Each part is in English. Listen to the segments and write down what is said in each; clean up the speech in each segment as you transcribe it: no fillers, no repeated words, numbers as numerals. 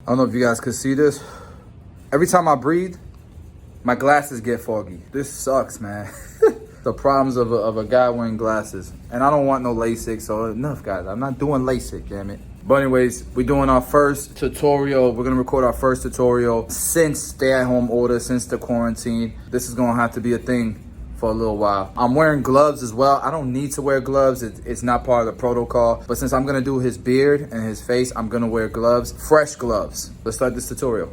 I don't know if you guys could see this. Every time I breathe, my glasses get foggy. This sucks, man. The problems of a guy wearing glasses. And I don't want no LASIK, so enough, guys. I'm not doing LASIK, damn it. But anyways, we're doing our first tutorial. We're gonna record our first tutorial since stay-at-home order, since the quarantine. This is gonna have to be a thing for a little while. I'm wearing gloves as well. I don't need to wear gloves. It's not part of the protocol. But since I'm gonna do his beard and his face, I'm gonna wear gloves, fresh gloves. Let's start this tutorial.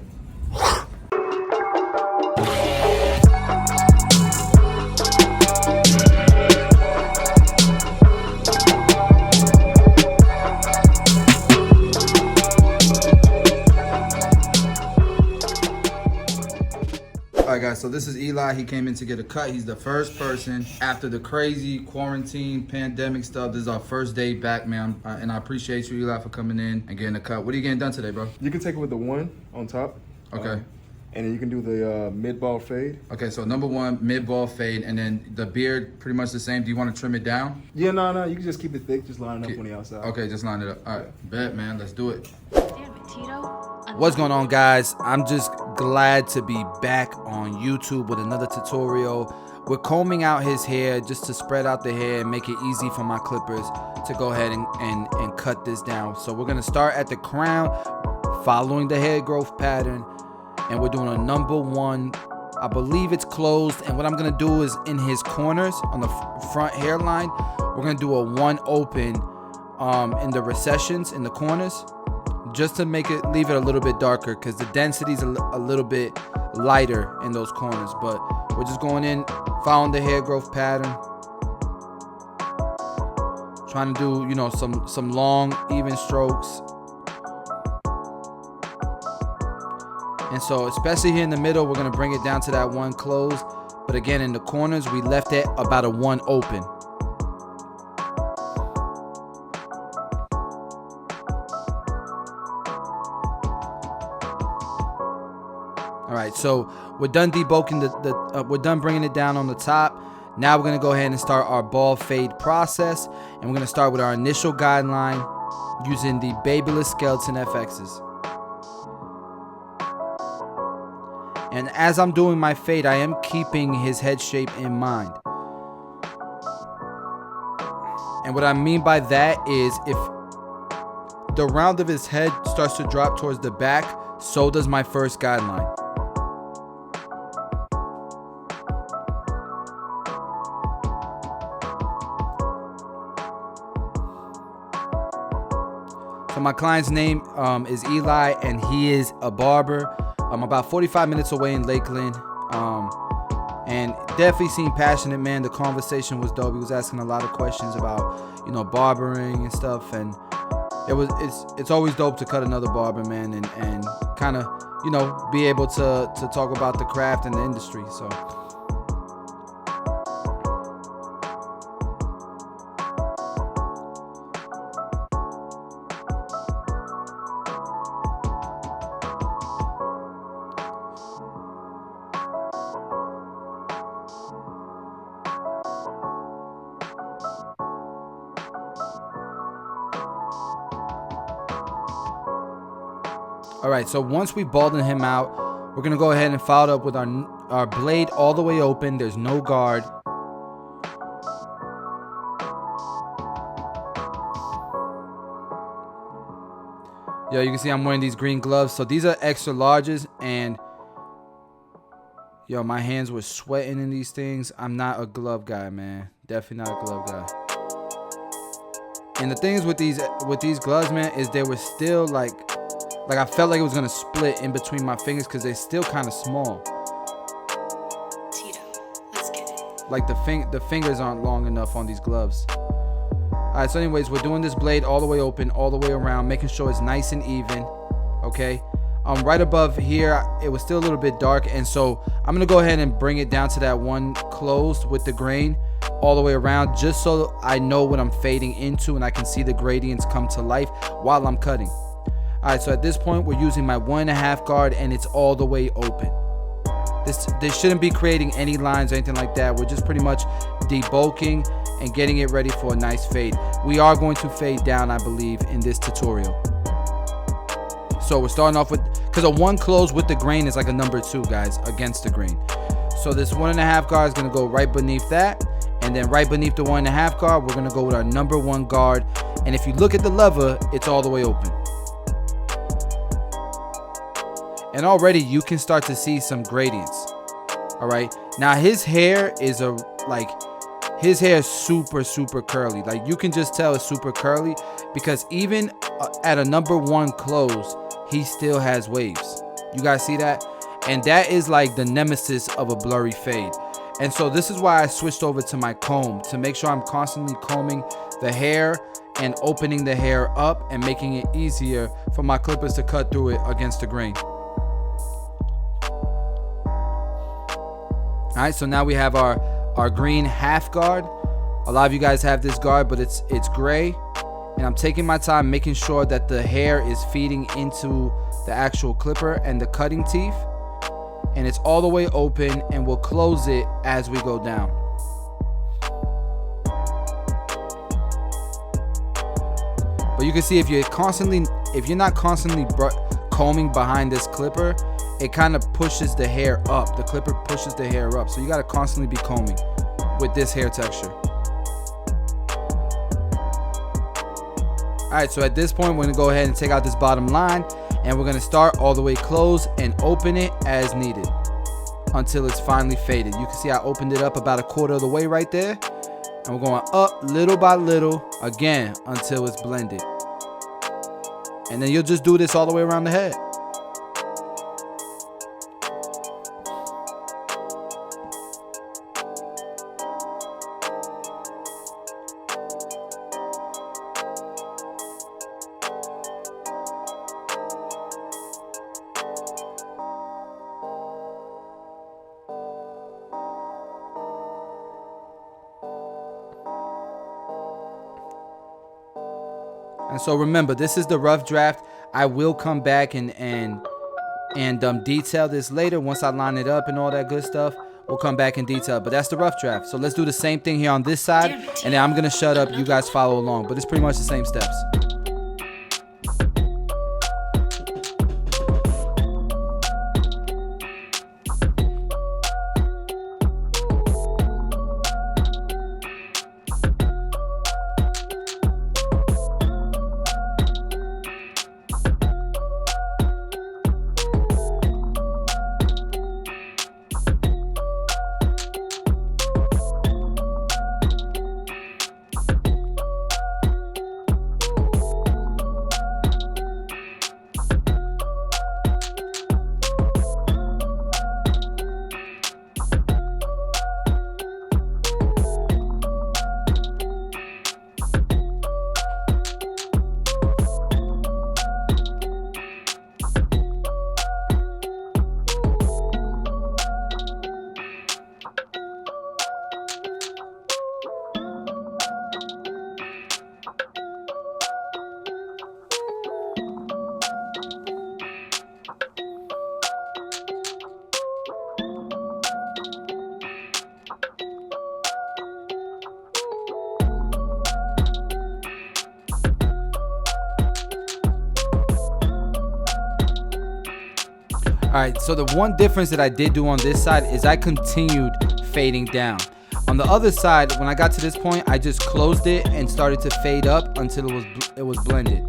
All right, guys, so this is Eli. He came in to get a cut. He's the first person after the crazy quarantine, pandemic stuff. This is our first day back, man. And I appreciate you, Eli, for coming in and getting a cut. What are you getting done today, bro? You can take it with the one on top. Okay. And then you can do the mid-ball fade. Okay, so number one, mid-ball fade, and then the beard, pretty much the same. Do you want to trim it down? Yeah, no, you can just keep it thick. Just line it up on the outside. Okay, just line it up. All right, bet, man. Let's do it. Damn it, Tito. What's going on, guys? I'm just glad to be back on YouTube with another tutorial. We're combing out his hair just to spread out the hair and make it easy for my clippers to go ahead and cut this down. So we're gonna start at the crown, following the hair growth pattern, and we're doing a number one. I believe it's closed, and what I'm gonna do is in his corners on the front hairline, we're gonna do a one open in the recessions in the corners, just to leave it a little bit darker, because the density's a little bit lighter in those corners. But we're just going in, following the hair growth pattern, trying to do, you know, some long even strokes. And so especially here in the middle, we're gonna bring it down to that one close, but again in the corners we left it about a one open. All right, so we're done debulking we're done bringing it down on the top. Now we're gonna go ahead and start our ball fade process, and we're gonna start with our initial guideline using the Babyless Skeleton FXs. And as I'm doing my fade, I am keeping his head shape in mind. And what I mean by that is if the round of his head starts to drop towards the back, so does my first guideline. So my client's name is Eli, and he is a barber. I'm about 45 minutes away in Lakeland, and definitely seemed passionate, man. The conversation was dope. He was asking a lot of questions about, you know, barbering and stuff, and it's always dope to cut another barber, man, and kind of, you know, be able to talk about the craft and the industry. So. All right, so once we balded him out, we're gonna go ahead and follow it up with our blade all the way open. There's no guard. Yo, you can see I'm wearing these green gloves. So these are extra larges, and yo, my hands were sweating in these things. I'm not a glove guy, man. Definitely not a glove guy. And the thing is with these gloves, man, is they were still like I felt like it was gonna split in between my fingers because they're still kind of small. Tito, let's get it. Like the fingers aren't long enough on these gloves. All right, so anyways, we're doing this blade all the way open, all the way around, making sure it's nice and even. Okay. Right above here, it was still a little bit dark, and so I'm gonna go ahead and bring it down to that one closed with the grain all the way around, just so I know what I'm fading into and I can see the gradients come to life while I'm cutting. All right, so at this point, we're using my 1.5 guard, and it's all the way open. This shouldn't be creating any lines or anything like that. We're just pretty much debulking and getting it ready for a nice fade. We are going to fade down, I believe, in this tutorial. So we're starting off with, because a 1 close with the grain is like a number 2, guys, against the grain. So this 1.5 guard is going to go right beneath that. And then right beneath the 1.5 guard, we're going to go with our number 1 guard. And if you look at the lever, it's all the way open. And already you can start to see some gradients. All right. Now his hair is his hair is super curly. Like you can just tell it's super curly because even at a number 1 close, he still has waves. You guys see that? And that is like the nemesis of a blurry fade. And so this is why I switched over to my comb, to make sure I'm constantly combing the hair and opening the hair up and making it easier for my clippers to cut through it against the grain. All right, so now we have our green half guard. A lot of you guys have this guard, but it's gray. And I'm taking my time making sure that the hair is feeding into the actual clipper and the cutting teeth. And it's all the way open, and we'll close it as we go down. But you can see if you're not constantly combing behind this clipper, it kind of pushes the hair up. The clipper pushes the hair up. So you got to constantly be combing with this hair texture. All right, so at this point, we're going to go ahead and take out this bottom line, and we're going to start all the way closed and open it as needed until it's finally faded. You can see I opened it up about 1/4 of the way right there. And we're going up little by little again until it's blended. And then you'll just do this all the way around the head. And so remember, this is the rough draft. I will come back and detail this later once I line it up and all that good stuff. We'll come back in detail, but that's the rough draft. So let's do the same thing here on this side, and then I'm gonna shut up. You guys follow along, but it's pretty much the same steps. All right, so the one difference that I did do on this side is I continued fading down. On the other side, when I got to this point, I just closed it and started to fade up until it was blended.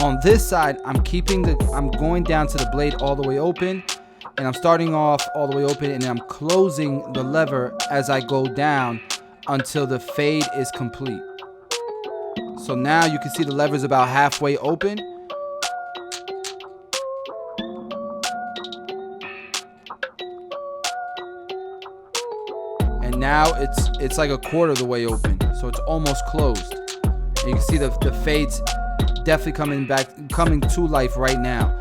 On this side, I'm going down to the blade all the way open, and I'm starting off all the way open, and I'm closing the lever as I go down until the fade is complete. So now you can see the lever is about halfway open. And now it's like 1/4 of the way open, so it's almost closed. And you can see the fades definitely coming to life right now.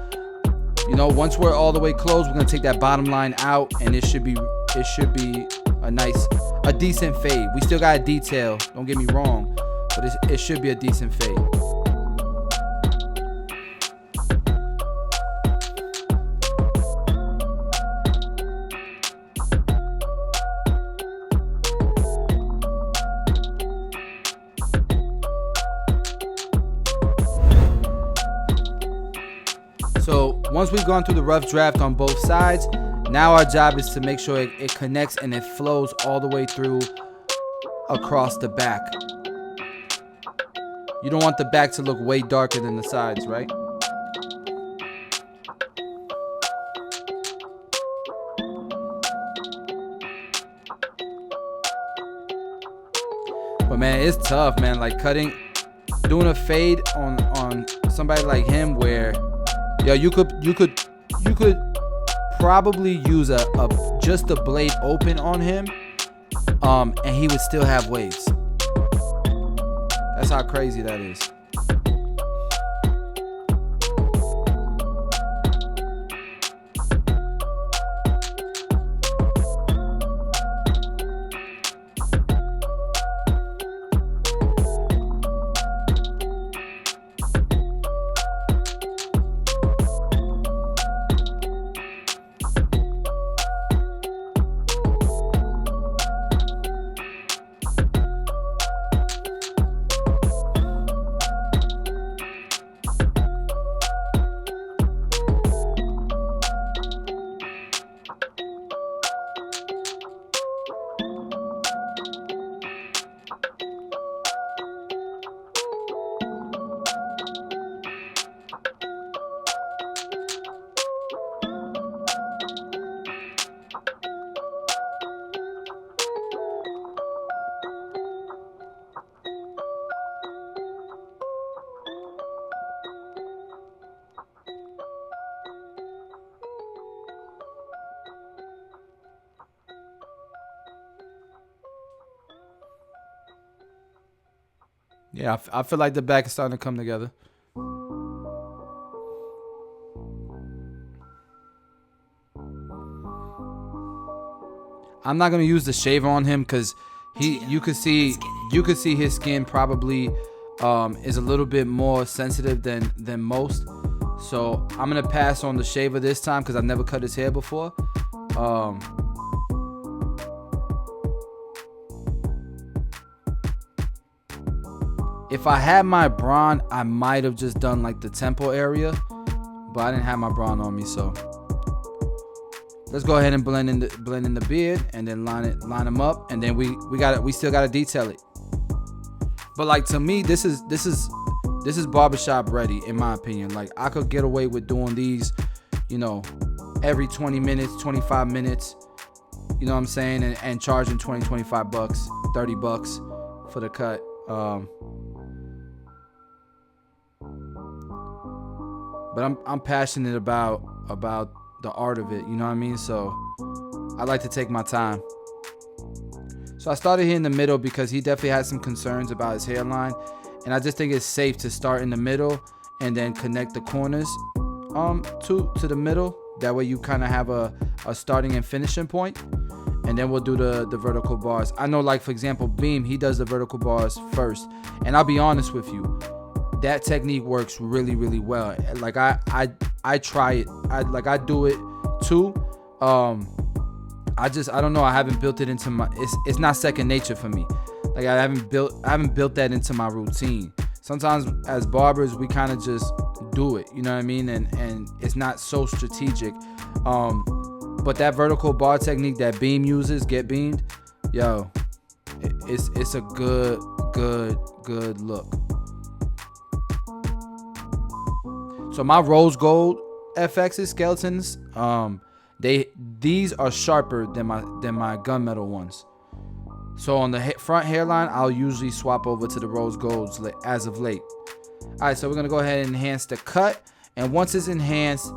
You know, once we're all the way closed, we're gonna take that bottom line out, and it should be a decent fade. We still got a detail, don't get me wrong, but it should be a decent fade. So once we've gone through the rough draft on both sides, now our job is to make sure it connects and it flows all the way through across the back. You don't want the back to look way darker than the sides, right? But man, it's tough, man. Like doing a fade on somebody like him, where you could probably use just a blade open on him, and he would still have waves. That's how crazy that is. Yeah, I feel like the back is starting to come together. I'm not gonna use the shaver on him because you could see his skin probably is a little bit more sensitive than most. So I'm gonna pass on the shaver this time because I've never cut his hair before. If I had my brawn, I might have just done like the temple area, but I didn't have my brawn on me, so let's go ahead and blend in the beard and then line them up, and then we still gotta detail it. But like, to me, this is barbershop ready, in my opinion. Like, I could get away with doing these, every 20 minutes, 25 minutes, you know what I'm saying, and charging 20, 25 bucks, 30 bucks for the cut. But I'm passionate about the art of it, you know what I mean? So I like to take my time. So I started here in the middle because he definitely had some concerns about his hairline, and I just think it's safe to start in the middle and then connect the corners to the middle. That way you kind of have a starting and finishing point, and then we'll do the vertical bars. I know, like, for example, Beam, he does the vertical bars first, and I'll be honest with you, that technique works really, really well. Like, I try it. I do it too. I don't know. I haven't built it into my. It's not second nature for me. Like, I haven't built that into my routine. Sometimes as barbers, we kind of just do it. You know what I mean? And it's not so strategic. But that vertical bar technique that Beam uses, Get Beamed, yo, it's a good look. So my rose gold FX's skeletons, these are sharper than my gunmetal ones. So on the front hairline, I'll usually swap over to the rose golds as of late. All right, so we're gonna go ahead and enhance the cut, and once it's enhanced,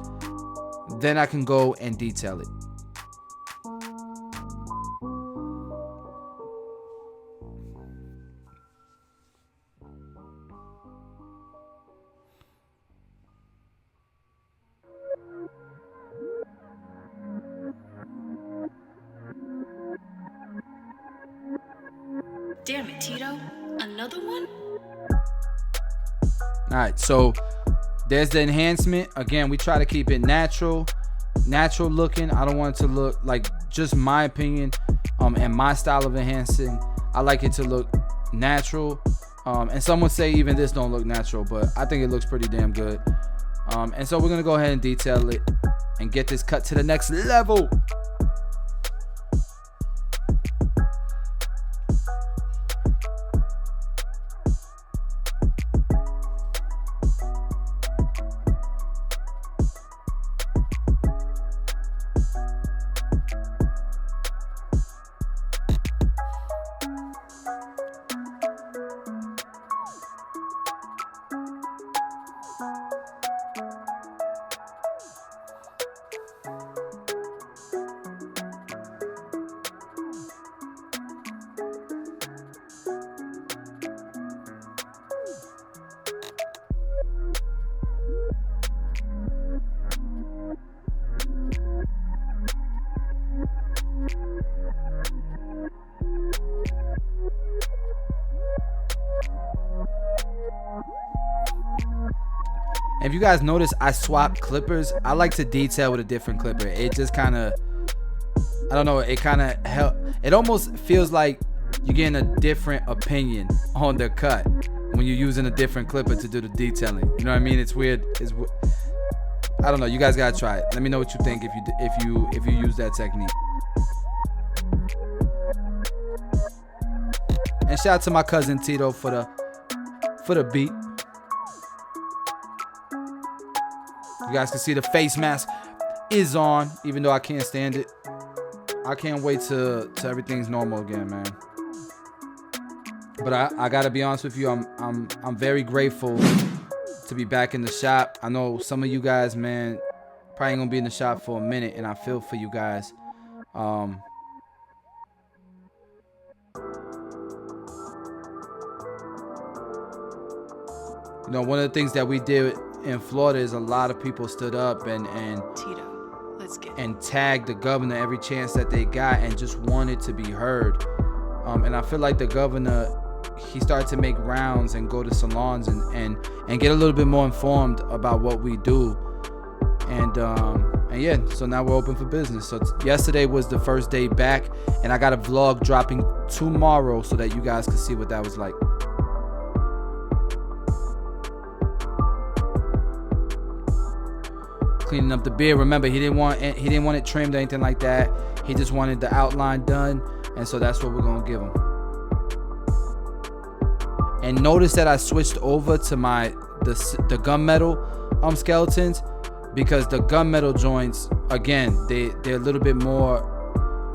then I can go and detail it. Damn it, Tito. Another one? All right, so there's the enhancement. Again, we try to keep it natural looking. I don't want it to look like, just my opinion, and my style of enhancing. I like it to look natural. And some would say even this don't look natural, but I think it looks pretty damn good. And so we're gonna go ahead and detail it and get this cut to the next level. If you guys notice, I swapped clippers. I like to detail with a different clipper. It just kind of, I don't know, it kind of help. It almost feels like you're getting a different opinion on the cut when you're using a different clipper to do the detailing. You know what I mean? It's weird. I don't know. You guys gotta try it. Let me know what you think if you use that technique. And shout out to my cousin Tito for the beat. You guys can see the face mask is on, even though I can't stand it. I can't wait till everything's normal again, man. But I gotta be honest with you, I'm very grateful to be back in the shop. I know some of you guys, man, probably ain't gonna be in the shop for a minute, and I feel for you guys. You know, one of the things that we did in Florida is a lot of people stood up and Tito, let's get and tagged the governor every chance that they got and just wanted to be heard. And I feel like the governor, he started to make rounds and go to salons and get a little bit more informed about what we do. And yeah, so now we're open for business. So yesterday was the first day back, and I got a vlog dropping tomorrow so that you guys can see what that was like. Cleaning up the beard. Remember, he didn't want it trimmed or anything like that. He just wanted the outline done, and so that's what we're gonna give him. And notice that I switched over to the gunmetal skeletons, because the gunmetal joints, again, they're a little bit more,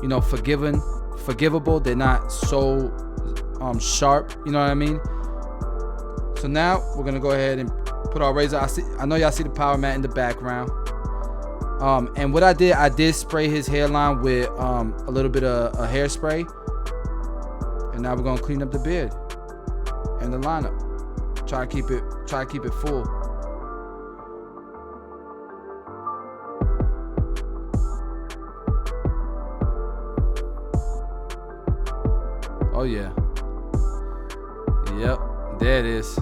you know, forgivable. They're not so sharp, you know what I mean? So now we're gonna go ahead and put our razor. I know y'all see the power mat in the background. And what I did spray his hairline with a little bit of hairspray. And now we're gonna clean up the beard and the lineup. Try to keep it full. Oh yeah. Yep, there it is.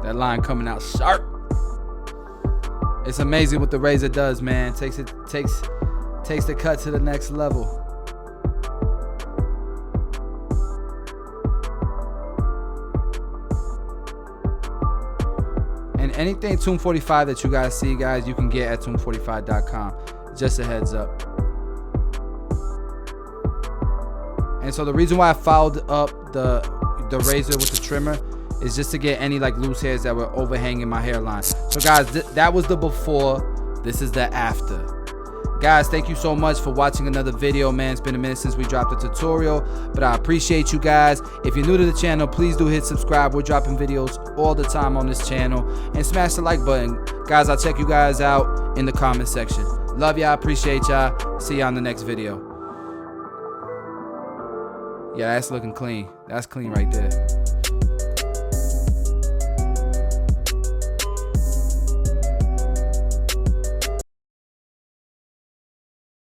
That line coming out sharp. It's amazing what the razor does, man. Takes the cut to the next level. And anything Tomb 45 that you guys see, guys, you can get at tomb45.com. Just a heads up. And so the reason why I fouled up the razor with the trimmer is just to get any like loose hairs that were overhanging my hairline. So guys, that was the before. This is the after. Guys, thank you so much for watching another video, man. It's been a minute since we dropped a tutorial, but I appreciate you guys. If you're new to the channel, please do hit subscribe. We're dropping videos all the time on this channel, and smash the like button. Guys, I'll check you guys out in the comment section. Love y'all, appreciate y'all. See y'all in the next video. Yeah, that's looking clean. That's clean right there.